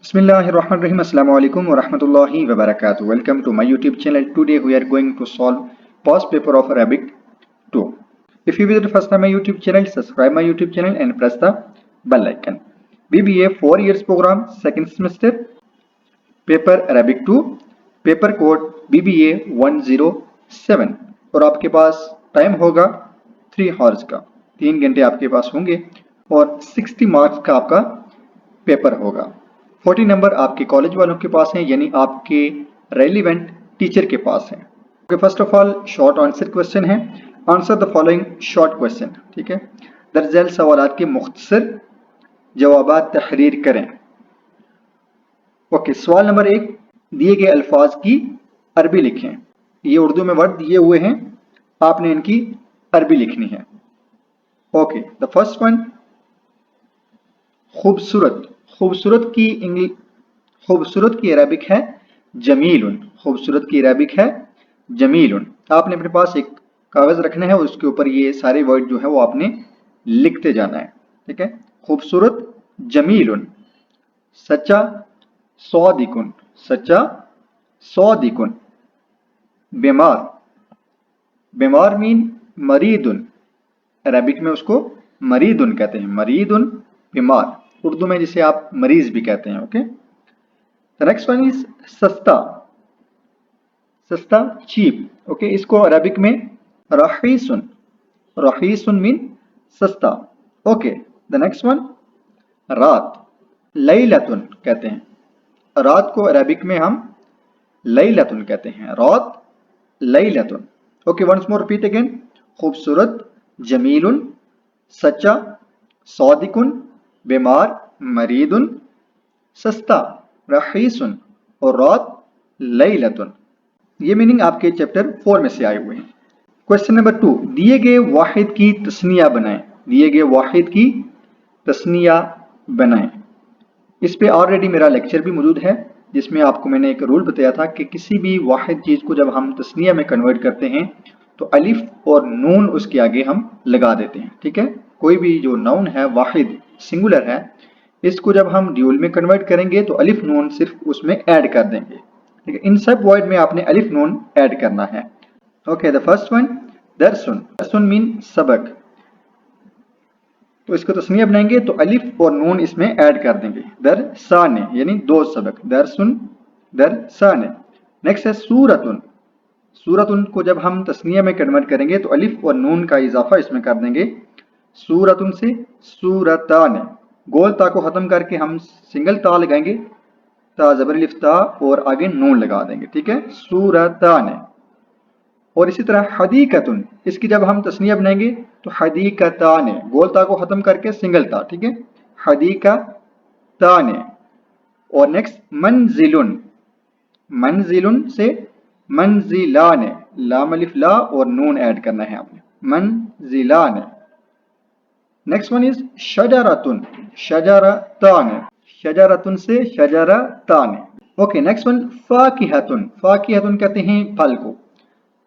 Bismillahirrahmanirrahim. Assalamu alaikum wa rahmatullahi wa barakatuh. Welcome to my YouTube channel. Today we are going to solve past paper of Arabic 2. If you visit first time my YouTube channel, subscribe my YouTube channel and press the bell icon. BBA 4 years program, second semester, paper Arabic 2, paper code BBA 107 और आपके पास time होगा 3 hours का, 3 घंटे आपके पास होंगे और 60 marks का आपका पेपर होगा। 40 नंबर आपके कॉलेज वालों के पास हैं, यानी आपके रेलिवेंट टीचर के पास हैं। Okay, first of all short answer question है। Answer the following short question, ठीक है। दर्ज झेल सवालात के मुख्तसर जवाबात तहरीर करें। ओके, सवाल नंबर 1, दिए गए अल्फाज की अरबी लिखें। ये उर्दू में वर्ड दिए हुए हैं, आपने इनकी अरबी लिखनी है। ओके, द फर्स्ट वन खूबसूरत। खूबसूरत की अरबिक है जमीलुन। खूबसूरत की अरबिक है जमीलुन। आपने अपने पास एक कागज रखना है, उसके ऊपर ये सारे वर्ड जो है वो आपने लिखते जाना है, ठीक है। खूबसूरत जमीलुन। सच्चा सौदिकुन। सच्चा सौदिकुन। बीमार। बीमार मीन मरीदुन। अरबिक में उसको मरीदुन कहते हैं। मरीदुन बीमार, उर्दू में जिसे आप मरीज भी कहते हैं। Okay, the next one is सस्ता। सस्ता चीप। ओके, इसको अरबिक में रहीसुन। रहीसुन मीन सस्ता। ओके, द नेक्स्ट वन रात। लैलतुन कहते हैं। रात को अरबिक में हम लैलतुन कहते हैं। रात लैलतुन। Okay, once more repeat again. खूबसूरत जमीलुन, सच्चा सौदिकुन, बीमार मरीदुन, सस्ता रहीसुन और रात लैलतुन। ये मीनिंग आपके चैप्टर 4 में से आए हुए हैं। क्वेश्चन नंबर 2, दिए गए वाहिद की तस्निया बनाएं। दिए गए वाहिद की तस्निया बनाएं। इस पे ऑलरेडी मेरा लेक्चर भी मौजूद है, जिसमें आपको मैंने एक रूल बताया था कि किसी भी वाहिद चीज को जब हम तस्निया में कन्वर्ट करते हैं तो अलिफ और नून उसके आगे हम लगा देते हैं, ठीक है। कोई भी जो नाउन है वाहिद सिंगुलर है, इसको जब हम ड्यूल में कन्वर्ट करेंगे तो अलिफ नून सिर्फ उसमें ऐड कर देंगे, ठीक है। इन सब वर्ड में आपने अलिफ नून ऐड करना है। ओके, द फर्स्ट वन दरसुन। दरसुन मीन सबक, तो इसको तस्निया बनाएंगे तो अलिफ और नून इसमें ऐड कर देंगे। दरसाने यानी 2 सबक। दरसुन दरसाने। नेक्स्ट है सूरतुन। सूरतुन को जब हम तस्निया में कन्वर्ट करेंगे तो अलिफ और नून का इजाफा इसमें कर देंगे। सूरतुन से सूरताने। गोल ता को खत्म करके हम सिंगल ता लगाएंगे, ता जबर अलिफ ता और आगे नून लगा देंगे, ठीक है। सूरताने। और इसी तरह हदीकतुन, इसकी जब हम तस्निया बनाएंगे तो हदीकताने, गोल ता को खत्म करके सिंगल ता, ठीक है। हदीकताने। और नेक्स्ट मंजिलुन। मंजिलुन से मंजिलाने। लाम अलिफ ला और नून ऐड करना है आपने। मंजिलाने। नेक्स्ट वन इज शजरतुन। शजरताने। शजरतुन से शजरताने। ओके, नेक्स्ट वन फाकिहतुन। फाकिहतुन कहते हैं फल को,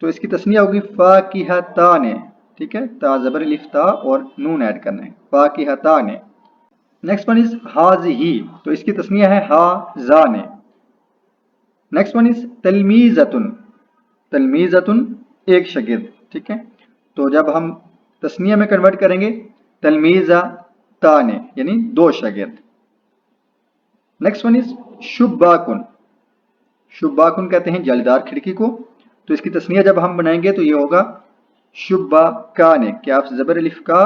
तो इसकी तस्निया होगी फाकिहताने, ठीक है। ता जबर अलिफ ता और नून ऐड करना है। फाकिहताने। नेक्स्ट वन इज हाज़िही, तो इसकी तस्निया है हाज़ाने। नेक्स्ट वन इज तलमीज़तुन। तलमीज़तुन एक शागिर्द, ठीक है। तो जब हम तस्निया में कन्वर्ट करेंगे तलमीज़ताने यानी 2 शागिर्द। नेक्स्ट वन इज शुब्बाकुन। शुब्बाकुन कहते हैं जालीदार खिड़की को, तो इसकी तस्निया जब हम बनाएंगे तो ये होगा शुब्बाकाने। क्या आप जबर अलिफ का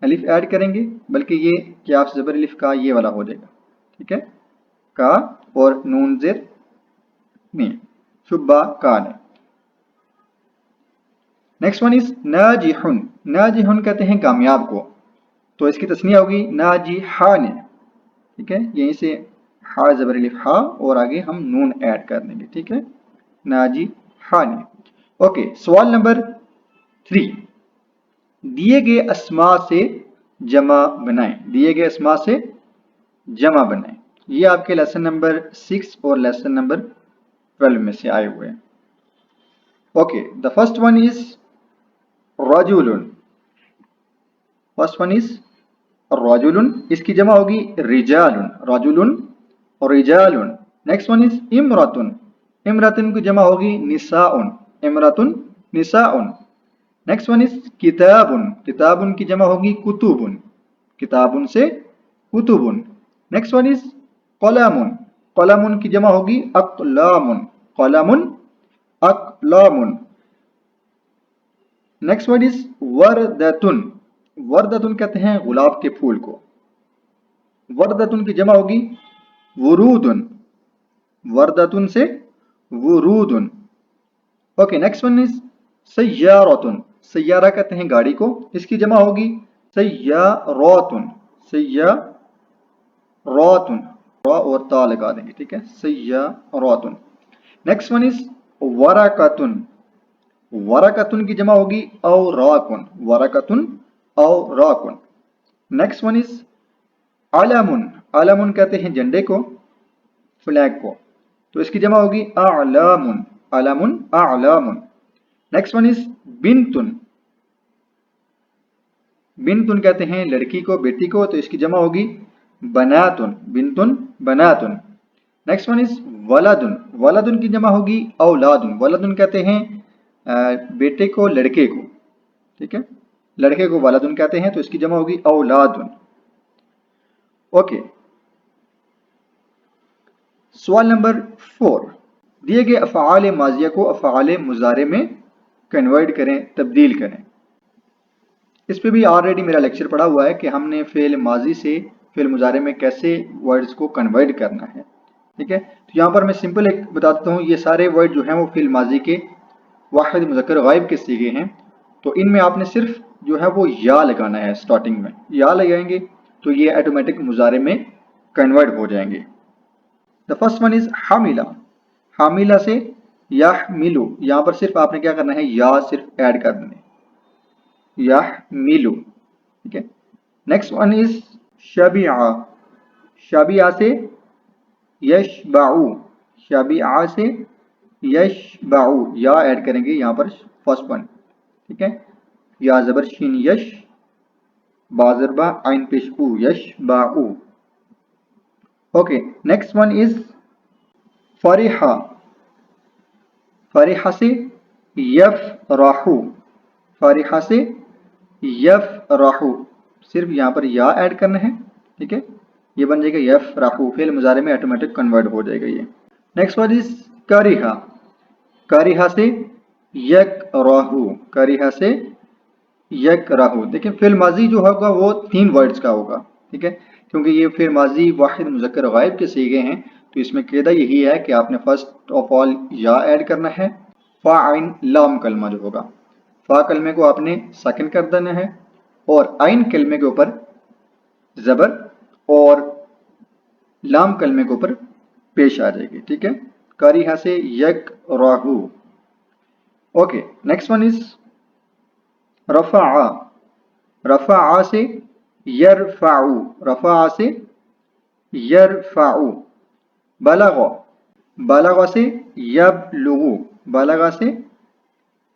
अलिफ ऐड करेंगे, बल्कि ये क्या आप जबर अलिफ का ये वाला हो जाएगा, ठीक है। का और नून ज़ेर नहीं, शुब्बाकाने। नेक्स्ट वन इज नाजिहुन। नाजिहुन कहते हैं कामयाब को, तो इसकी तस्निया होगी नाजिहाने, ठीक है। यहीं से हा जबर अलिफ हा और आगे हम नून ऐड कर देंगे, ठीक है। नाजिहाने। ओके, सवाल नंबर 3, दिए गए अस्मा से जमा बनाएं। दिए गए अस्मा से जमा बनाएं। ये आपके लेसन नंबर 6 और लेसन नंबर 12 में से आए हुए हैं। Okay, the first one is रजुलुन। फर्स्ट वन इज रजुलुन, इसकी जमा होगी रिजालुन। रजुलुन और रिजालुन। नेक्स्ट वन इज इमरातुन, इमरातुन की जमा होगी निसाउन, इमरातुन निसाउन। नेक्स्ट वन इज किताबुन, किताबुन की जमा होगी कुतुबुन, किताबुन से कुतुबुन। नेक्स्ट वन इज कलमुन, कलमुन की जमा होगी अकलामुन, कलमुन अकलामुन। नेक्स्ट वर्ड इज वर्दतुन, वर्दतुन कहते हैं गुलाब के फूल को, वर्दतुन की जमा होगी वुरूदुन, वर्दतुन से वुरूदुन। ओके, नेक्स्ट वन इज सय्यारतुन, सय्यारा कहते हैं गाड़ी को, इसकी जमा होगी सय्यारतुन, सय्यारतुन, रा और ता लगा देंगे, ठीक है, सय्यारतुन। नेक्स्ट वन इज वरकतुन, वरकतुन की जमा होगी औराकुन, वरकतुन औराकुन। नेक्स्ट वन इज अलमुन, अलमुन कहते हैं झंडे को, फ्लैग को, तो इसकी जमा होगी अलामुन, अलमुन अलामुन। नेक्स्ट वन इज बिनतुन, बिनतुन कहते हैं लड़की को, बेटी को, तो इसकी जमा होगी बनातुन, बिनतुन बनातुन। नेक्स्ट वन इज वलदुन, वलदुन की जमा होगी औलादुन, वलदुन कहते हैं बेटे को, लड़के को, ठीक है, लड़के को वलदुन कहते हैं, तो इसकी जमा होगी औलादुन। ओके, सवाल नंबर 4, दिए गए अफ़आल माजिया को अफ़आल मुज़ारे में कन्वर्ट करें, तब्दील करें। इस पे भी ऑलरेडी मेरा लेक्चर पड़ा हुआ है कि हमने फ़ेल माजी से फ़ेल मुज़ारे में कैसे वर्ड्स को कन्वर्ट करना है, ठीक है। तो यहाँ पर मैं सिंपल एक बता देता हूँ, ये सारे वर्ड जो हैं वो फ़ेल माजी के वाहिद मुज़क्कर गायब के सीगे हैं, तो इनमें आपने सिर्फ जो है वो या लगाना है, स्टार्टिंग में या लगाएंगे तो ये ऑटोमेटिक मुज़ारे में कन्वर्ट हो जाएंगे। द फर्स्ट वन इज हामिला, हामिला से यहमिलु, यहाँ पर सिर्फ आपने क्या करना है, या सिर्फ ऐड कर देना, यहमिलु, ठीक है। नेक्स्ट वन इज शबिआ, शबिआ से यशबाउ, शबिआ से यशबाउ, या ऐड करेंगे यहाँ पर फर्स्ट वन, ठीक है, या जबर शीन यश, बाजरबा आइन पेश उ, यशबाउ। ओके, नेक्स्ट वन इज फरिहा, फरिहा से यफराहु, फरिहा से यफराहु, सिर्फ यहाँ पर या ऐड करना है, ठीक है, ये बन जाएगा यफराहु, फेल मुजारे में ऑटोमेटिक कन्वर्ट हो जाएगा ये। नेक्स्ट वन इज करिहा, करिहा से यकराहु, करिहा से यकराहु। देखिए फेल माजी जो होगा वो 3 वर्ड्स का होगा, ठीक है, क्योंकि ये फेल माजी वाहिद मुज़क्कर गायब के सीगे हैं, तो इसमें कायदा यही है कि आपने फर्स्ट ऑफ ऑल या ऐड करना है, फा आइन लाम कलमा जो होगा, फा कलमे को आपने साकिन कर देना है और आइन कलमे के ऊपर जबर और लाम कलमे के ऊपर पेश आ जाएगी, ठीक है, करिहा से यकराहु। ओके, नेक्स्ट वन इज रफ़ा, रफ़ा से यरफ़ाउ, रफ़ा से यरफ़ाउ। बलग, बलग से यबलुगु, बलग से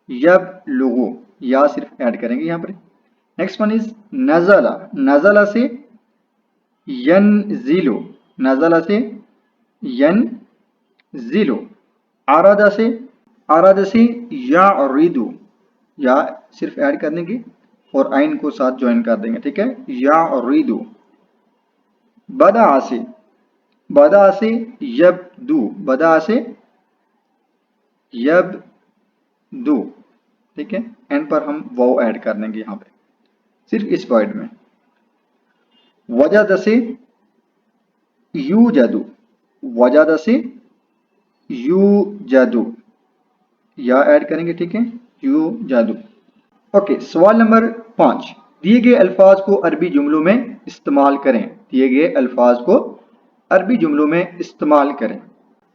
यबलुगु, या सिर्फ ऐड करेंगे यहाँ पर। नेक्स्ट वन इज नज़ला, नज़ला से यनज़िलु, नज़ला से यनज़िलु। आरादा से, आरादा से यारिदु, या सिर्फ ऐड कर देंगे और आइन को साथ ज्वाइन कर देंगे, ठीक है, यारिदु। बदा से, बदा से यबदु, बदा से यबदु, ठीक है, एंड पर हम वाव ऐड कर देंगे यहाँ पे सिर्फ इस वर्ड में। वजद से यूजदु, वजद से यूजदु, या ऐड करेंगे, ठीक है, यूजदु। ओके, सवाल नंबर 5, दिए गए अल्फाज को अरबी जुमलों में इस्तेमाल करें, दिए गए अल्फाज को अरबी जुमलों में इस्तेमाल करें।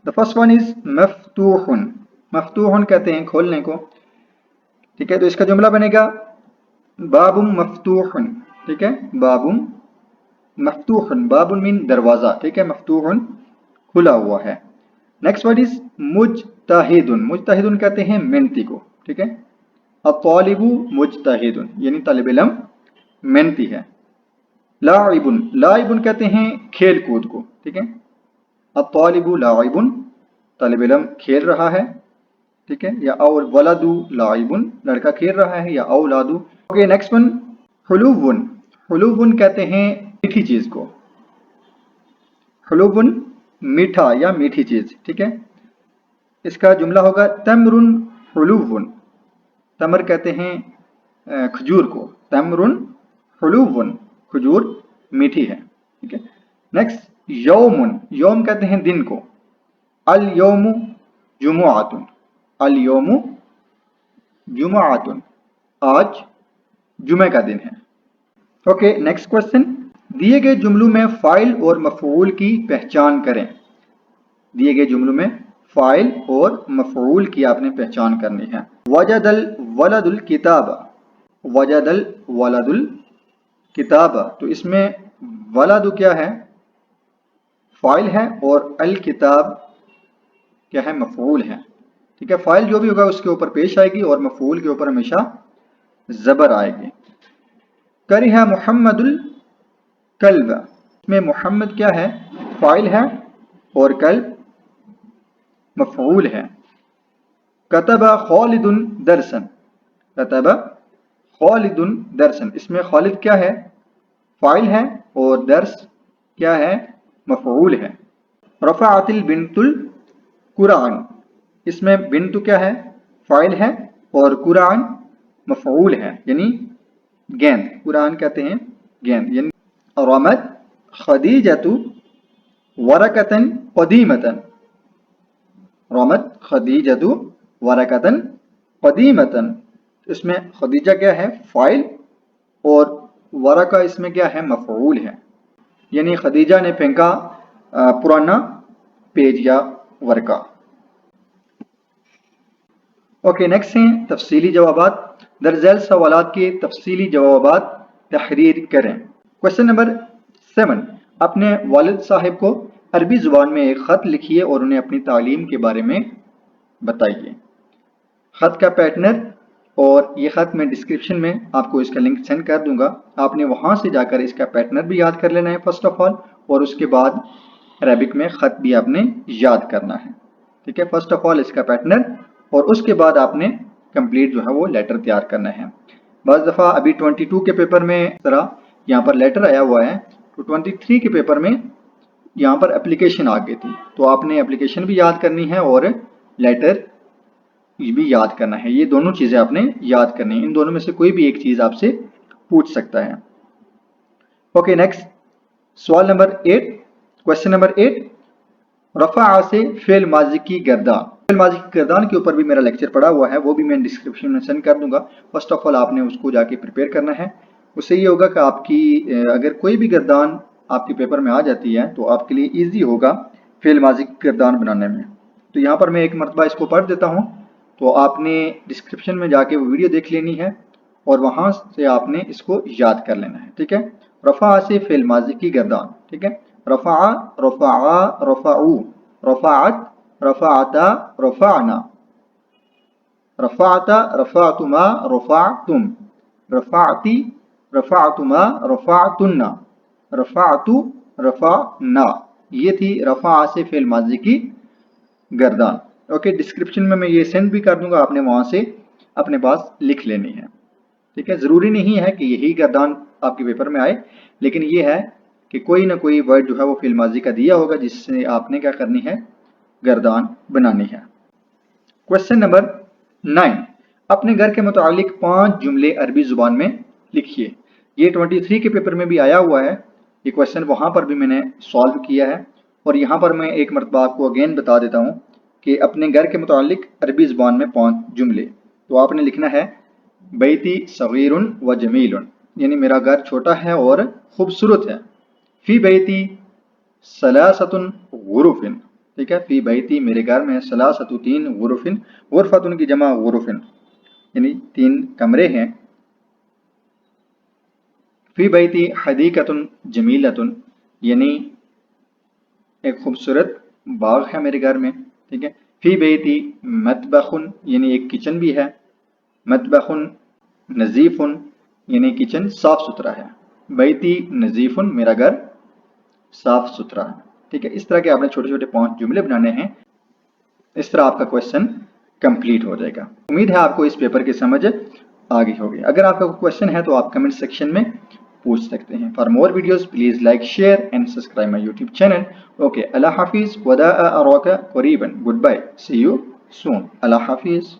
द फर्स्ट वन इज मफ्तूहुन, मफ्तूहुन कहते हैं खोलने को, ठीक है, तो इसका जुमला बनेगा बाबुम मफ्तूहुन, ठीक है, बाबुम मफ्तूहुन, बाबुन मीन दरवाजा, ठीक है, मफ्तूहुन खुला हुआ है। नेक्स्ट वर्ड इज मुजतहिदुन, मुजतहिदुन कहते हैं मेहनती को, ठीक है, अत्तालिबु मुजतहिदुन, यानी तालिब इल्म मेहनती है। लाइबुन, लाइबुन कहते हैं खेल कूद को, ठीक है, अत्तालिबु लाइबुन, तालिब इल्म खेल रहा है, ठीक है, या औ वलदु लाइबुन, लड़का खेल रहा है, या औलादु। ओके नेक्स्ट वन, हुलुवन। हुलुवन कहते हैं मीठी चीज को, हुलुवन मीठा या मीठी चीज, ठीक है। इसका जुमला होगा तमरुन हुलुवन, तमर कहते हैं खजूर को, तमरुन हुलुवन, खजूर मीठी है, ठीक है। नेक्स्ट यौमुन, यौम कहते हैं दिन को, अल यौमु जुमुआतुन, अल यौमु जुमुआतुन, आज जुमे का दिन है। ओके नेक्स्ट क्वेश्चन, दिए गए जुमलों में फाइल और मफऊल की पहचान करें। दिए गए जुमलों में फाइल और मफऊल की आपने पहचान करनी है। वजदल वलदुल किताब, वजदल वलदुल किताब, तो इसमें वलदु क्या है, फाइल है, और अल किताब क्या है, मफऊल है, ठीक है। फाइल जो भी होगा उसके ऊपर पेश आएगी और मफऊल के ऊपर हमेशा जबर आएगी। करिहा मुहम्मदुल कल्ब, इसमें मुहम्मद क्या है, फाइल है, और कल्ब मफऊल है। कतबा खालिदुन दरसन, कतबा खालिदुन दरसन, इसमें खालिद क्या है, फाइल है, और दर्स क्या है, मफऊल है। रफ़अतिल बिन्तुल कुरान, इसमें बिन्तु क्या है, फाइल है, और कुरान मफऊल है, यानी गेंद, कुरान कहते हैं गेंद, यानी रमत खदीजतु वरकतन कदीमतन, रमत खदीजतु वरकतन कदीमतन, इसमें खदीजा क्या है, फाइल, और वरका इसमें क्या है, मफऊल है, यानी खदीजा ने फेंका पुराना पेज या वर्का। ओके नेक्स्ट हैं तफसीली जवाबात। दर्जैल सवालात के तफसीली जवाबात तहरीर करें। क्वेश्चन नंबर 7, अपने वालिद साहिब को अरबी ज़ुबान में एक ख़त लिखिए और उन्हें अपनी तालीम के बारे में बताइए। ख़त का पैटर्नर, और ये ख़त मैं डिस्क्रिप्शन में आपको इसका लिंक सेंड कर दूंगा, आपने वहाँ से जाकर इसका पैटर्नर भी याद कर लेना है फर्स्ट ऑफ ऑल, और उसके बाद अरबिक में ख़त भी आपने याद करना है, ठीक है। फर्स्ट ऑफ ऑल इसका पैटर्नर, और उसके बाद आपने कंप्लीट जो है वो लेटर तैयार करना है। बस दफ़ा अभी 22 के पेपर में तरह यहाँ पर लेटर आया हुआ है, तो 23 के पेपर में यहाँ पर एप्लीकेशन आ गई थी, तो आपने एप्लीकेशन भी याद करनी है और लेटर भी याद करना है। ये दोनों चीज़ें आपने याद करनी है, इन दोनों में से कोई भी एक चीज़ आपसे पूछ सकता है। ओके नेक्स्ट सवाल नंबर 8, क्वेश्चन नंबर 8, रफ़ा से फेल माजी की गर्दान। फेल माजी की गर्दान के ऊपर भी मेरा लेक्चर पड़ा हुआ है, वो भी मैं डिस्क्रिप्शन में सेंड कर दूंगा। फर्स्ट ऑफ ऑल आपने उसको जाके प्रिपेयर करना है। उससे ये होगा कि आपकी अगर कोई भी गर्दान आपके पेपर में आ जाती है तो आपके लिए ईजी होगा फेल माजी की गर्दान बनाने में। तो यहाँ पर मैं एक मरतबा इसको पढ़ देता हूँ, तो आपने डिस्क्रिप्शन में जाके वो वीडियो देख लेनी है और वहाँ से आपने इसको याद कर लेना है, ठीक है। रफ़ा से फेल माजी की गर्दान, ठीक है। रफ़ा, रफ़ा, रफ़ाऊ, रफ़ाअत, रफ़ाअता, रफ़ाअना, रफ़ाअता, रफ़ाअतुमा, रफ़ाअतुम, रफ़ाअती, रफ़ाअतुमा, रफ़ाअतुन्ना, रफ़ाअतु, रफ़ाअना। ये थी रफ़ा से फेल माजी की गर्दान। ओके डिस्क्रिप्शन में मैं ये सेंड भी कर दूंगा, आपने वहाँ से अपने पास लिख लेनी है, ठीक है। ज़रूरी नहीं है कि यही गर्दान आपके पेपर में आए, लेकिन ये है कि कोई ना कोई वर्ड जो है वो फेल माजी का दिया होगा जिससे आपने क्या करनी है, गर्दान बनानी है। क्वेश्चन नंबर 9, अपने घर के मुतालिक 5 जुमले अरबी ज़ुबान में लिखिए। ये 23 के पेपर में भी आया हुआ है, ये क्वेश्चन वहाँ पर भी मैंने सॉल्व किया है, और यहाँ पर मैं एक मरतबा आपको अगेन बता देता हूँ कि अपने घर के मुतालिक अरबी ज़ुबान में 5 जुमले। तो आपने लिखना है बैती सगीरुन व जमीलुन, यानी मेरा घर छोटा है और खूबसूरत है। फी बैती सलासतुन गुरुफिन, ठीक है। फी बैती मेरे घर में, सलासतु 3, गुरुफिन, गुरफतुन की जमा गुरुफिन, यानी 3 कमरे हैं। फी बैती हदीकतुन जमीलतुन, यानी एक खूबसूरत बाग है मेरे घर में, ठीक है। फी बैती मतबखुन, यानी एक किचन भी है। मतबखुन नजीफुन, यानी किचन साफ सुथरा है। बैती नजीफुन, मेरा घर साफ सुथरा है, ठीक है। ٹھیک ہے, اس طرح کے آپ نے چھوٹے چھوٹے 5 جملے بنانے ہیں. اس طرح آپ کا کویشچن کمپلیٹ ہو جائے گا. امید ہے آپ کو اس پیپر کی سمجھ آگے ہوگی. اگر آپ کا کوئی کویشچن ہے تو آپ کمنٹ سیکشن میں پوچھ سکتے ہیں. For more videos please like share and subscribe my YouTube channel. Okay, Allah حافظ. وداع اراک قریبا. Good bye. See you soon. Allah حافظ.